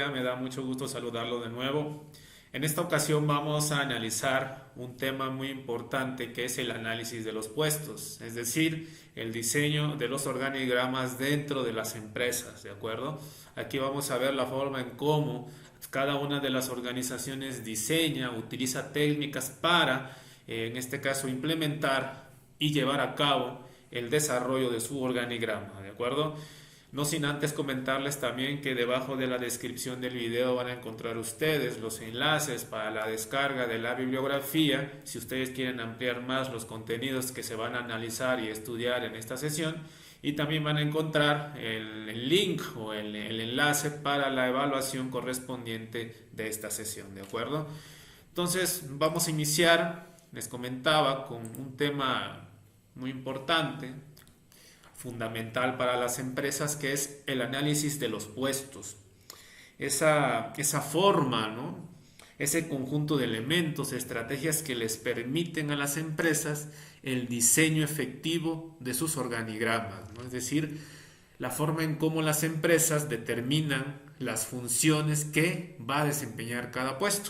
colega, me da mucho gusto saludarlo de nuevo. En esta ocasión vamos a analizar un tema muy importante que es el análisis de los puestos, es decir, el diseño de los organigramas dentro de las empresas, ¿de acuerdo? Aquí vamos a ver la forma en cómo cada una de las organizaciones diseña, utiliza técnicas para, en este caso, implementar y llevar a cabo el desarrollo de su organigrama, ¿de acuerdo? No sin antes comentarles también que debajo de la descripción del video van a encontrar ustedes los enlaces para la descarga de la bibliografía, si ustedes quieren ampliar más los contenidos que se van a analizar y estudiar en esta sesión, y también van a encontrar el link o el enlace para la evaluación correspondiente de esta sesión, ¿de acuerdo? Entonces vamos a iniciar, les comentaba, con un tema muy importante, fundamental para las empresas, que es el análisis de los puestos. Esa forma, ¿no? Ese conjunto de elementos, estrategias que les permiten a las empresas el diseño efectivo de sus organigramas, ¿no? Es decir, la forma en cómo las empresas determinan las funciones que va a desempeñar cada puesto.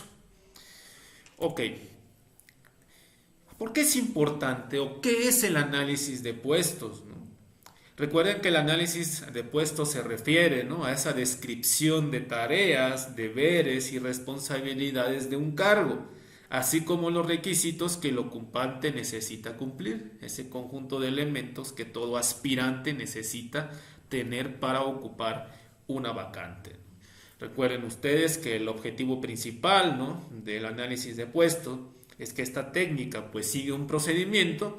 Ok, ¿por qué es importante o qué es el análisis de puestos, ¿no? Recuerden que el análisis de puestos se refiere, ¿no?, a esa descripción de tareas, deberes y responsabilidades de un cargo, así como los requisitos que el ocupante necesita cumplir, ese conjunto de elementos que todo aspirante necesita tener para ocupar una vacante. Recuerden ustedes que el objetivo principal, ¿no?, del análisis de puestos es que esta técnica pues sigue un procedimiento,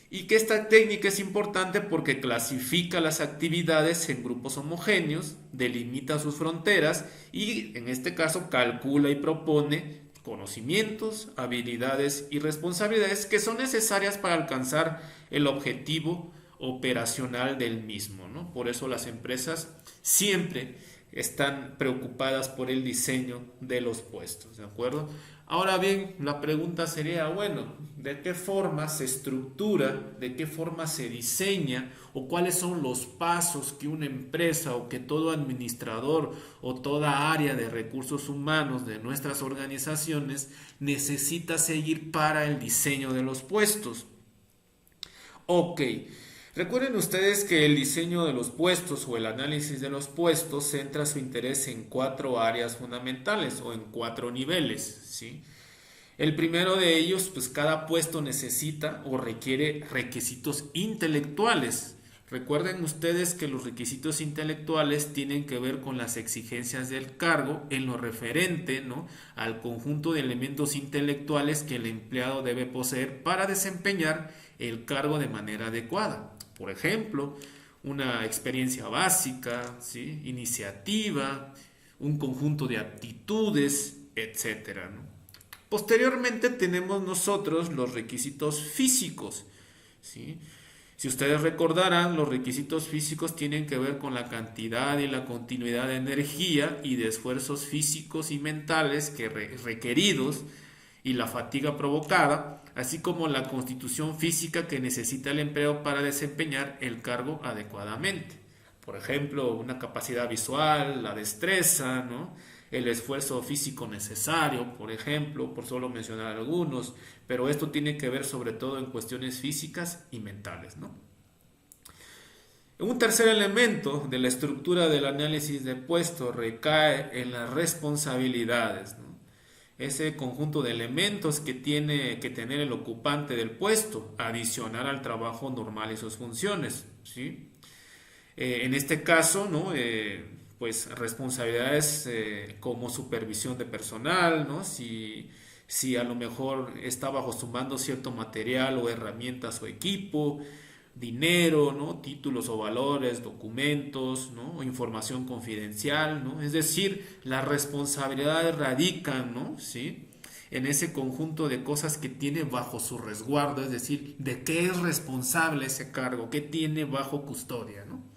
y que esta técnica es importante porque clasifica las actividades en grupos homogéneos, delimita sus fronteras y en este caso calcula y propone conocimientos, habilidades y responsabilidades que son necesarias para alcanzar el objetivo operacional del mismo, ¿no? Por eso las empresas siempre están preocupadas por el diseño de los puestos, ¿de acuerdo? Ahora bien, la pregunta sería, bueno, ¿de qué forma se estructura, de qué forma se diseña o cuáles son los pasos que una empresa o que todo administrador o toda área de recursos humanos de nuestras organizaciones necesita seguir para el diseño de los puestos? Ok, recuerden ustedes que el diseño de los puestos o el análisis de los puestos centra su interés en cuatro áreas fundamentales o en cuatro niveles, ¿sí? El primero de ellos, pues cada puesto necesita o requiere requisitos intelectuales. Recuerden ustedes que los requisitos intelectuales tienen que ver con las exigencias del cargo en lo referente, ¿no?, al conjunto de elementos intelectuales que el empleado debe poseer para desempeñar el cargo de manera adecuada. Por ejemplo, una experiencia básica, ¿sí?, iniciativa, un conjunto de aptitudes, etcétera, ¿no? Posteriormente tenemos nosotros los requisitos físicos, ¿sí? Si ustedes recordarán, los requisitos físicos tienen que ver con la cantidad y la continuidad de energía y de esfuerzos físicos y mentales requeridos y la fatiga provocada, así como la constitución física que necesita el empleo para desempeñar el cargo adecuadamente. Por ejemplo, una capacidad visual, la destreza, ¿no?, el esfuerzo físico necesario, por ejemplo, por solo mencionar algunos, pero esto tiene que ver sobre todo en cuestiones físicas y mentales, ¿no? Un tercer elemento de la estructura del análisis de puestos recae en las responsabilidades, ¿no? Ese conjunto de elementos que tiene que tener el ocupante del puesto, adicional al trabajo normal y sus funciones, ¿sí? En este caso, ¿no?, pues responsabilidades como supervisión de personal, ¿no? Si a lo mejor está bajo su mando cierto material o herramientas o equipo, dinero, ¿no?, títulos o valores, documentos, ¿no?, o información confidencial, ¿no? Es decir, las responsabilidades radican, ¿no?, ¿sí?, en ese conjunto de cosas que tiene bajo su resguardo, es decir, de qué es responsable ese cargo, qué tiene bajo custodia, ¿no?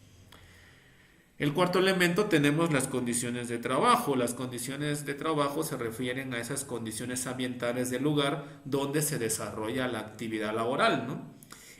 El cuarto elemento tenemos las condiciones de trabajo. Las condiciones de trabajo se refieren a esas condiciones ambientales del lugar donde se desarrolla la actividad laboral, ¿no?,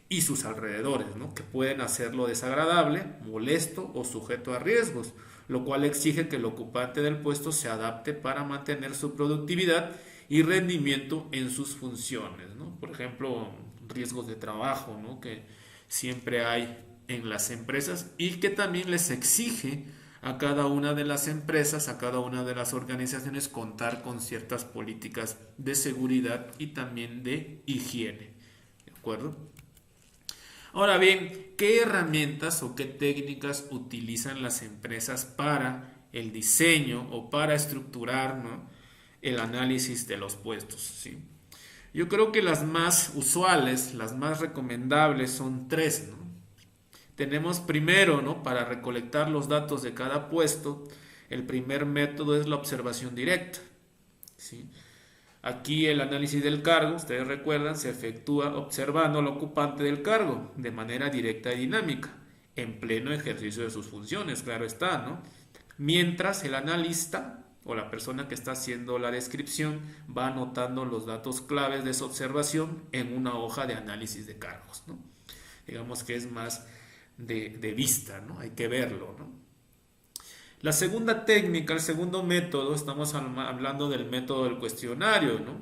y sus alrededores, ¿no?, que pueden hacerlo desagradable, molesto o sujeto a riesgos, lo cual exige que el ocupante del puesto se adapte para mantener su productividad y rendimiento en sus funciones, ¿no? Por ejemplo, riesgos de trabajo, ¿no? Que siempre hay en las empresas y que también les exige a cada una de las empresas, a cada una de las organizaciones contar con ciertas políticas de seguridad y también de higiene. ¿De acuerdo? Ahora bien, ¿qué herramientas o qué técnicas utilizan las empresas para el diseño o para estructurar, ¿no?, el análisis de los puestos? ¿Sí? Yo creo que las más usuales, las más recomendables son tres, ¿no? Tenemos primero, ¿no?, para recolectar los datos de cada puesto, el primer método es la observación directa. ¿Sí? Aquí el análisis del cargo, ustedes recuerdan, se efectúa observando al ocupante del cargo de manera directa y dinámica, en pleno ejercicio de sus funciones, claro está, ¿no? Mientras el analista o la persona que está haciendo la descripción va anotando los datos claves de su observación en una hoja de análisis de cargos, ¿no? Digamos que es más de vista, ¿no? Hay que verlo, ¿no? La segunda técnica, el segundo método, estamos hablando del método del cuestionario, ¿no?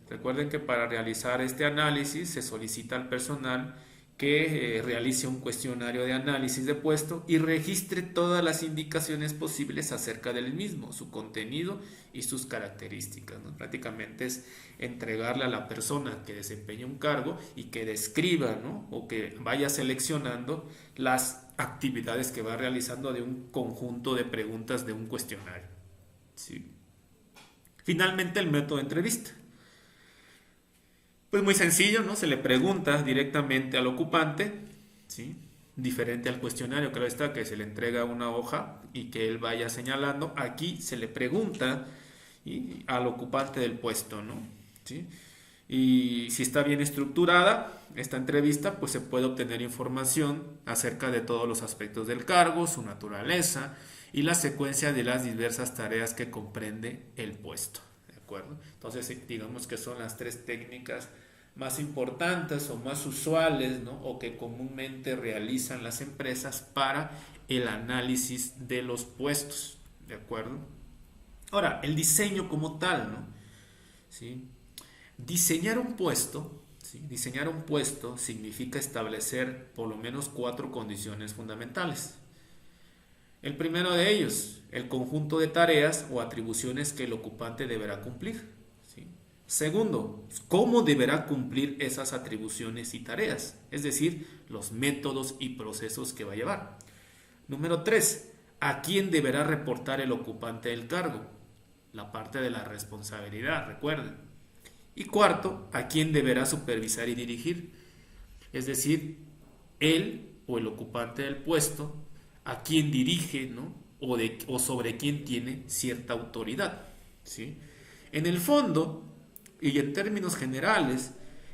Recuerden que para realizar este análisis se solicita al personal que realice un cuestionario de análisis de puesto y registre todas las indicaciones posibles acerca del mismo, su contenido y sus características, ¿no? Prácticamente es entregarle a la persona que desempeña un cargo y que describa, ¿no?, o que vaya seleccionando las actividades que va realizando de un conjunto de preguntas de un cuestionario. ¿Sí? Finalmente, el método de entrevista. Pues muy sencillo, ¿no? Se le pregunta directamente al ocupante, ¿sí?, diferente al cuestionario, claro está, que se le entrega una hoja y que él vaya señalando. Aquí se le pregunta, ¿sí?, al ocupante del puesto, ¿no? ¿Sí? Y si está bien estructurada esta entrevista, pues se puede obtener información acerca de todos los aspectos del cargo, su naturaleza y la secuencia de las diversas tareas que comprende el puesto. ¿De acuerdo? Entonces, digamos que son las tres técnicas más importantes o más usuales, ¿no?, o que comúnmente realizan las empresas para el análisis de los puestos. ¿De acuerdo? Ahora, el diseño como tal, ¿no? ¿Sí? Diseñar un puesto, ¿sí?, diseñar un puesto significa establecer por lo menos 4 condiciones fundamentales. El primero de ellos, el conjunto de tareas o atribuciones que el ocupante deberá cumplir. ¿Sí? Segundo, cómo deberá cumplir esas atribuciones y tareas, es decir, los métodos y procesos que va a llevar. Número 3, a quién deberá reportar el ocupante del cargo, la parte de la responsabilidad, recuerden. Y cuarto, a quién deberá supervisar y dirigir, es decir, él o el ocupante del puesto, a quién dirige, ¿no?, o sobre quién tiene cierta autoridad. ¿Sí? En el fondo, y en términos generales,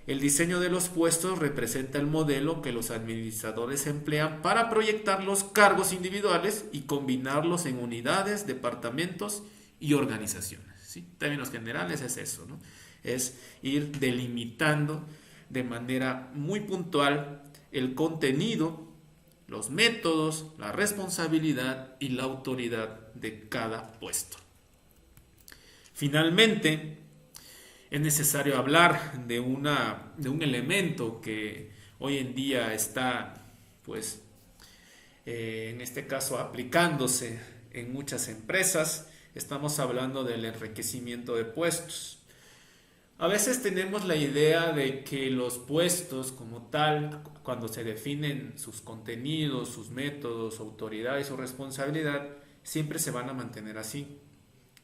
el diseño de los puestos representa el modelo que los administradores emplean para proyectar los cargos individuales y combinarlos en unidades, departamentos y organizaciones. ¿Sí? En términos generales es eso, ¿no? Es ir delimitando de manera muy puntual el contenido, los métodos, la responsabilidad y la autoridad de cada puesto. Finalmente, es necesario hablar de un elemento que hoy en día está, pues, en este caso aplicándose en muchas empresas. Estamos hablando del enriquecimiento de puestos. A veces tenemos la idea de que los puestos como tal, cuando se definen sus contenidos, sus métodos, su autoridad y su responsabilidad, siempre se van a mantener así.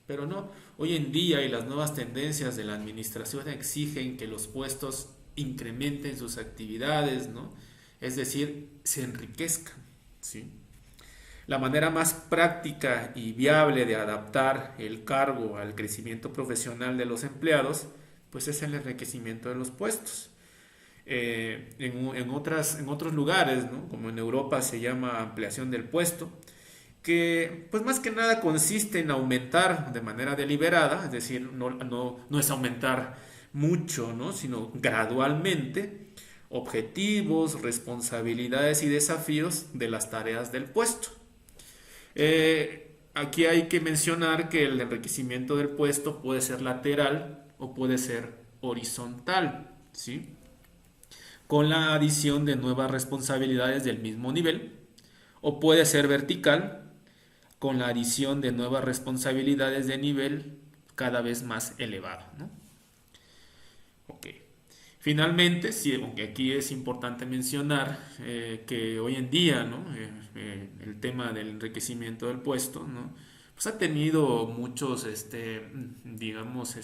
Pero no, hoy en día y las nuevas tendencias de la administración exigen que los puestos incrementen sus actividades, ¿no? Es decir, se enriquezcan, ¿sí? La manera más práctica y viable de adaptar el cargo al crecimiento profesional de los empleados, pues es el enriquecimiento de los puestos. En otros lugares, ¿no?, como en Europa se llama ampliación del puesto, que pues más que nada consiste en aumentar de manera deliberada, es decir, no es aumentar mucho, ¿no?, sino gradualmente objetivos, responsabilidades y desafíos de las tareas del puesto. aquí hay que mencionar que el enriquecimiento del puesto puede ser lateral o puede ser horizontal, ¿sí? Con la adición de nuevas responsabilidades del mismo nivel, o puede ser vertical con la adición de nuevas responsabilidades de nivel cada vez más elevado, ¿no? Ok. Finalmente, sí, aunque aquí es importante mencionar que hoy en día, ¿no? El tema del enriquecimiento del puesto, ¿no? Pues ha tenido muchos, digamos,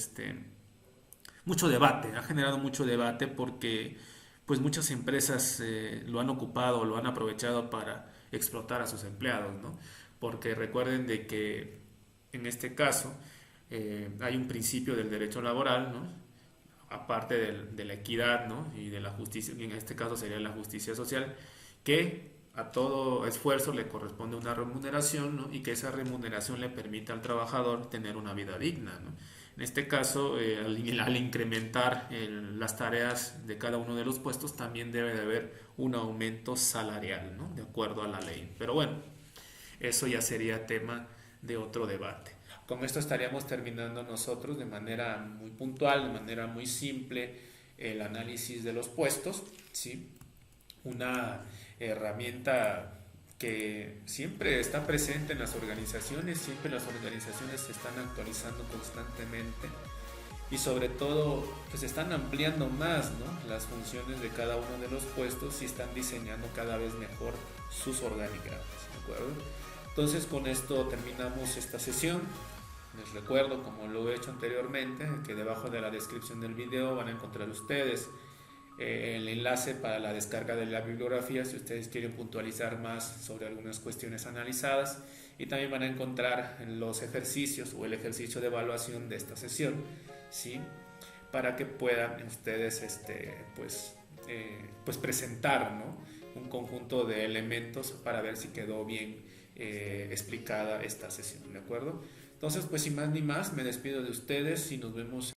mucho debate, ha generado mucho debate porque pues muchas empresas lo han ocupado, lo han aprovechado para explotar a sus empleados, ¿no? Porque recuerden de que en este caso hay un principio del derecho laboral, ¿no? Aparte de la equidad, ¿no? Y de la justicia, y en este caso sería la justicia social, que a todo esfuerzo le corresponde una remuneración, ¿no? Y que esa remuneración le permita al trabajador tener una vida digna, ¿no? En este caso, al incrementar las tareas de cada uno de los puestos, también debe de haber un aumento salarial, ¿no? De acuerdo a la ley. Pero bueno, eso ya sería tema de otro debate. Con esto estaríamos terminando nosotros de manera muy puntual, de manera muy simple, el análisis de los puestos, ¿sí? Una herramienta que siempre está presente en las organizaciones, siempre las organizaciones se están actualizando constantemente y sobre todo pues están ampliando más, ¿no? Las funciones de cada uno de los puestos y están diseñando cada vez mejor sus organigramas, ¿de acuerdo? Entonces con esto terminamos esta sesión. Les recuerdo, como lo he hecho anteriormente, que debajo de la descripción del video van a encontrar ustedes el enlace para la descarga de la bibliografía si ustedes quieren puntualizar más sobre algunas cuestiones analizadas, y también van a encontrar los ejercicios o el ejercicio de evaluación de esta sesión, ¿sí? Para que puedan ustedes pues presentar, ¿no? Un conjunto de elementos para ver si quedó bien explicada esta sesión, ¿de acuerdo? Entonces, pues sin más ni más, me despido de ustedes y nos vemos